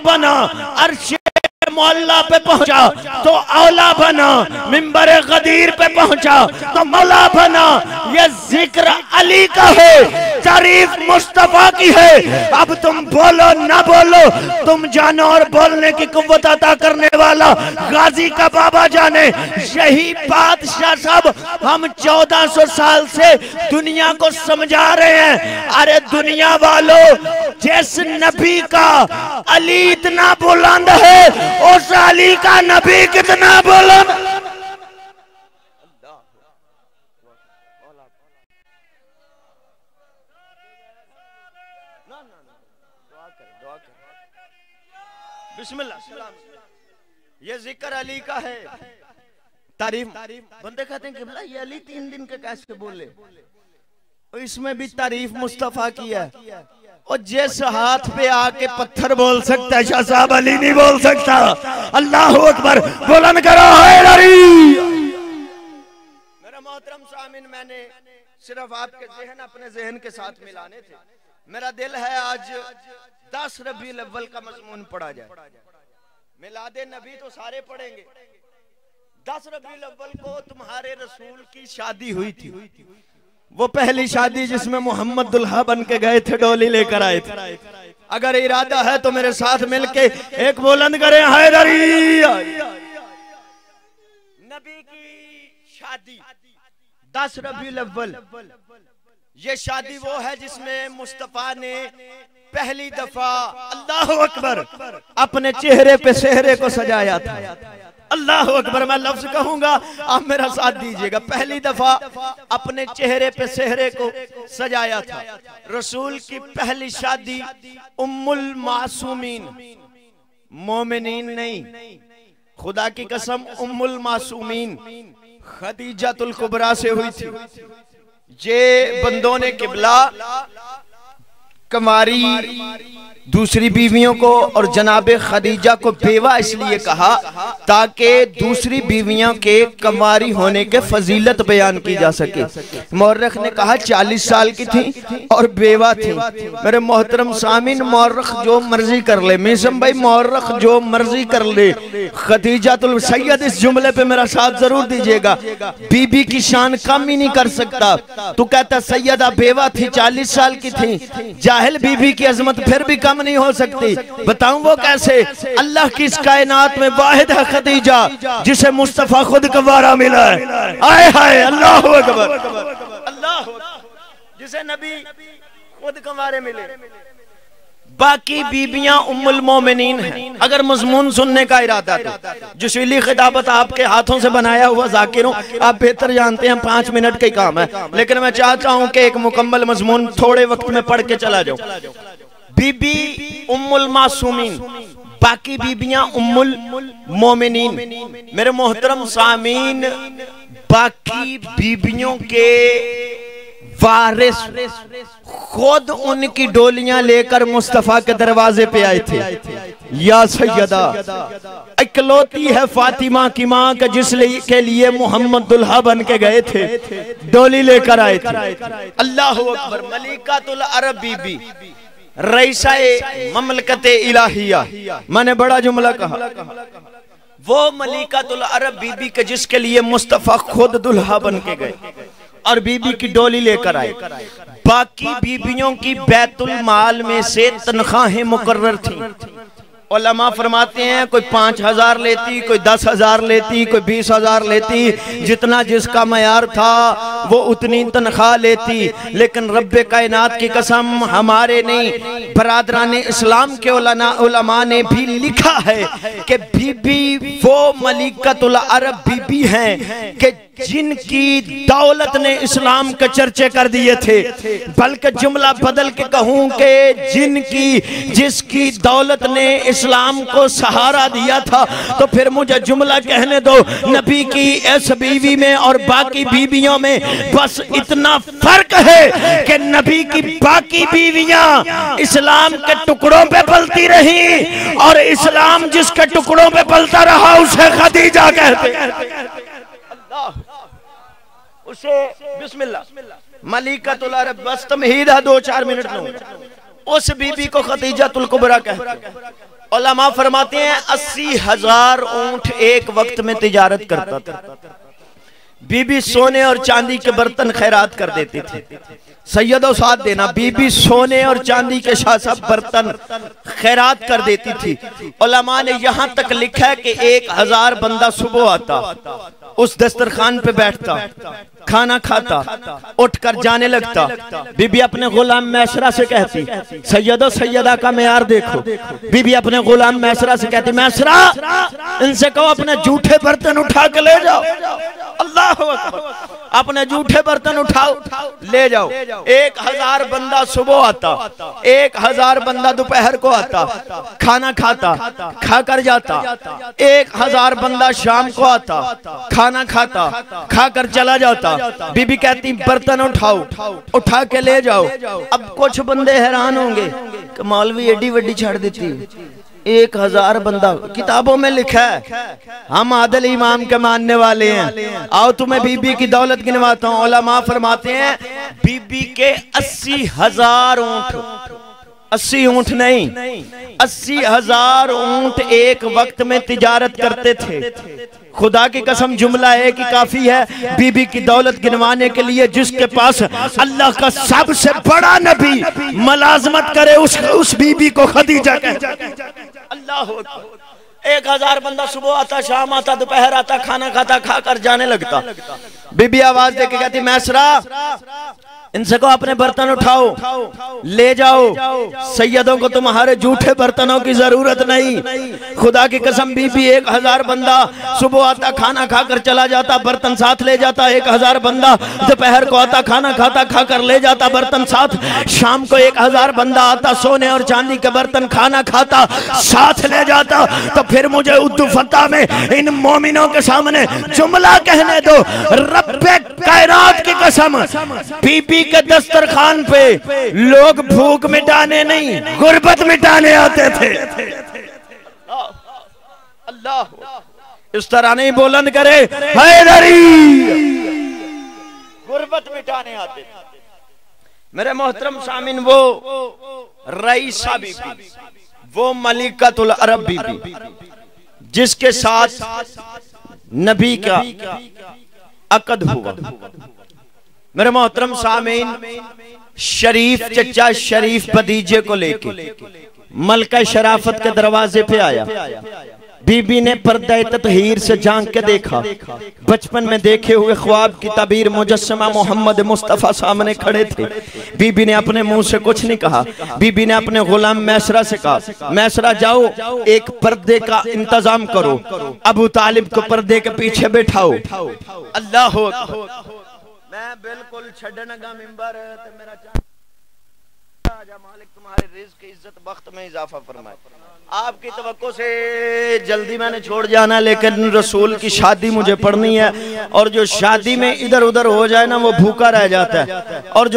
बना, अर्श मौला पे पहुंचा तो औला बना, मिंबर गदीर पे पहुंचा तो मौला बना। ये जिक्र अली का है, तारीफ मुस्तफा की है। अब तुम बोलो ना बोलो, तुम जानो और बोलने की कुव्वत अता करने वाला गाजी का बाबा जाने। यही बादशाह साहब हम 1400 साल से दुनिया को समझा रहे हैं। अरे दुनिया वालों, जिस नबी का अली इतना बुलंद है, उस अली का नबी कितना बुलंद। बिस्मिल्लाह। ये जिक्र अली का है, तारीफ। बंदे कहते हैं कि भला ये अली 3 दिन के कैसे बोले, इसमें भी तारीफ मुस्तफा की है। और जिस हाथ पे आके पत्थर बोल सकता है, शाह साहब अली नहीं बोल सकता। अल्लाह अकबर, बुलंद करो हैदरी। मेरा मोहतरम सामिन, मैंने सिर्फ आपके ज़हन अपने ज़हन के साथ मिलाने थे। मेरा दिल है आज 10 रबीउल अव्वल का मज़मून पढ़ा जाए। मिलादे नबी तो सारे पढ़ेंगे। 10 रबीउल अव्वल को तुम्हारे रसूल की शादी हुई थी, वो पहली शादी जिसमें मोहम्मद दुल्हा बन के गए थे, डोली लेकर आए थे। अगर इरादा है तो मेरे साथ मिलके एक बुलंद करें हैदरी। नबी की शादी 10 रबीउल अव्वल, ये शादी वो है जिसमें मुस्तफा ने पहली दफा, अल्लाह अकबर, अपने चेहरे पे सेहरे को सजाया था। अल्लाह अकबर, मैं लफ्ज कहूंगा, आप मेरा साथ दीजिएगा। पहली दफा अपने चेहरे पे सेहरे को सजाया था। रसूल की पहली शादी उम्मुल मासूमीन, मोमिनीन नहीं, खुदा की कसम, उम्मुल मासूमीन खदीजातुल कुबरा से हुई थी। जे बंदों ने किबला कमारी दूसरी बीवियों को और जनाबे खदीजा को बेवा इसलिए कहा ताकि दूसरी बीवियों के कमारी होने के फजीलत बयान की जा सके। मौरख ने कहा 40 साल की थी और बेवा थी। मेरे मोहतरम सामिन, मौरख जो मर्जी कर ले, मीसम भाई मौरख जो मर्जी कर ले, खदीजातुल सैयद इस जुमले पे मेरा साथ जरूर दीजिएगा। बीबी की शान कम ही नहीं कर सकता। तू कहता सैयदा बेवा थी, 40 साल की थी, जाहिल बीबी की अजमत फिर भी कम नहीं हो सकती। बताऊं वो कैसे? अल्लाह की इस कायनात में वाहिद है खदीजा जिसे मुस्तफा खुद कवारा मिला है। आए हाय, अल्लाह अकबर, अल्लाह, जिसे नबी खुद कवारे मिले। बाकी बीबियां उम्मुल मोमिनीन हैं। अगर मजमून सुनने का इरादा था, जुशीली खिताबत आपके हाथों से बनाया हुआ जाकिरों, आप बेहतर जानते हैं 5 मिनट का ही काम है, लेकिन मैं चाहता हूं कि एक मुकम्मल मजमून थोड़े वक्त में पढ़ के चला जाऊं। बीबी उम्मुल मासूमीन, बाकी बीबियां उम्मुल मोमिनीन। मेरे मोहतरम सामीन, बाकी बीबियों के वारिस खुद उनकी डोलियां लेकर मुस्तफा के दरवाजे पे आए थे। या सैयदा, इकलौती है फातिमा की मां के जिसके लिए मोहम्मद दुल्हा बन के गए थे, डोली लेकर आए थे। अल्लाह अकबर। मलिकातुल अरब बीबी, रईसाए ममलकते इलाहिया, मैंने बड़ा जुमला कहा। वो मलिकातुल अरब बीबी के जिसके लिए मुस्तफा खुद दुल्हा बन के गए और बीबी की डोली लेकर आए। बाकी बीबियों की बैतुल माल में से तनख्वाहें मुकर्रर थी। उलमा फरमाते हैं कोई 5000 लेती, कोई 10,000 लेती, कोई 20,000 लेती, जितना जिसका मयार था वो उतनी तनख्वाह लेती। लेकिन रब्बे कायनात की कसम, हमारे नहीं बरादरान इस्लाम के उलमा ने भी लिखा है कि बीबी वो मलिकतुल अरब बीबी हैं कि जिनकी दौलत ने इस्लाम के चर्चे कर दिए थे। बल्कि जुमला बदल के कहूं कि जिसकी दौलत ने इस्लाम को सहारा दिया था, तो फिर मुझे जुमला कहने दो, नबी की इस बीवी में और बाकी बीवियों में बस इतना फर्क है कि नबी की बाकी बीवियां इस्लाम के टुकड़ों पे पलती रही और इस्लाम जिसके टुकड़ों पे पलता रहा उसे खदीजा कहते। उसे बिस्मिल्लाह मलिकतुल अरब, बस तमहीद है 2-4 मिनट में। उस बीबी को खदीजतुल कुबरा कहते हैं। उलमा फरमाते हैं 80,000 ऊंट एक वक्त में तिजारत करता था। बीबी सोने और चांदी के बर्तन खैरात कर देती थी। सैयदो साथ देना, बीबी सोने और चांदी के साथ साथ बर्तन खैरात कर देती थी। उलमा ने यहां तक लिखा है कि 1000 बंदा सुबह आता, उस दस्तरखान पे बैठता, खाना खाता, उठकर जाने लगता। बीबी अपने गुलाम मैसरा से कहती, सैयदो सैयदा का मेयार देखो। बीबी अपने गुलाम मैसरा से कहती, मैसरा इनसे कहो अपने जूठे बर्तन उठा के ले जाओ। अल्लाह अकबर, अपने जूठे बर्तन उठाओ ले जाओ। 1000 बंदा सुबह आता, 1000 बंदा दोपहर को आता, खाना खाता, खाकर जाता। 1000 बंदा शाम को आता, खाना खाता, खाकर चला जाता। बीबी कहती बर्तन उठाओ, उठा के ले जाओ। अब कुछ बंदे हैरान होंगे कि मौलवी एडी वड्डी छड़ देती 1000 बंदा। किताबों में लिखा है, हम आदिल इमाम के मानने वाले हैं। आओ तुम्हें बीबी की दौलत गिनवाता हूं। उलमा फरमाते हैं बीबी के 80,000 ऊंट, 80 ऊंट नहीं, 80,000 ऊंट एक वक्त में तिजारत करते थे। खुदा की कसम जुमला है कि काफी है बीबी की दौलत गिनवाने के लिए। जिसके पास अल्लाह का सबसे बड़ा नबी मलाजमत करे उस बीबी को खदीजा कहते हैं। अल्लाह 1000 बंदा सुबह आता, शाम आता, दोपहर आता, खाना खाता, खाकर जाने लगता। बीबी आवाज दे के कहती मैसरा इनसे को अपने बर्तन उठाओ ले जाओ। सैयदों को तुम्हारे जूठे बर्तनों की जरूरत नहीं। खुदा की कसम बीबी 1000 बंदा सुबह आता, खाना खाकर चला जाता, बर्तन साथ ले जाता। 1000 बंदा दोपहर को आता, खाना खाता, खाकर ले जाता, बर्तन साथ। शाम को 1000 बंदा आता, सोने और चांदी के बर्तन खाना खाता साथ ले जाता। तो फिर मुझे उर्दू फत्ता में इन मोमिनों के सामने जुमला कहने दो, रब्बे कायनात की कसम बीबी के दस्तरखान पे लोग भूख मिटाने नहीं, गुर्बत मिटाने आते थे। अल्लाह इस तरह नहीं बुलंद करे, हैदरी गुर्बत मिटाने आते थे। मेरे मोहतरम सामिन, वो रईसा बीबी, वो मलिकतुल अरब बीबी जिसके साथ नबी का अकद हुआ। मेरे मोहतरम सामीन, शरीफ चचा शरीफ भतीजे को लेके मलका शराफत के दरवाजे पे आया। बीबी ने पर्दा ततहीर से झांक के देखा। बचपन में देखे हुए ख्वाब की ताबीर मुजस्समा मोहम्मद मुस्तफा सामने खड़े थे। बीबी ने अपने मुंह से कुछ नहीं कहा। बीबी ने अपने गुलाम मैसरा से कहा, मैसरा जाओ एक पर्दे का इंतजाम करो, अबू तालिब को पर्दे के पीछे बैठाओ। अल्लाह हो, मैं बिल्कुल छड़नगा मिंबर ते मेरा मालिक तुम्हारे रिज़्क़ इज्जत बख्त में इजाफा फरमाए। आपकी तवक्को से जल्दी मैंने छोड़ जाना, लेकिन रसूल की शादी मुझे पढ़नी है। और जो शादी में इधर उधर हो जाए ना वो भूखा रह जाता है। और जो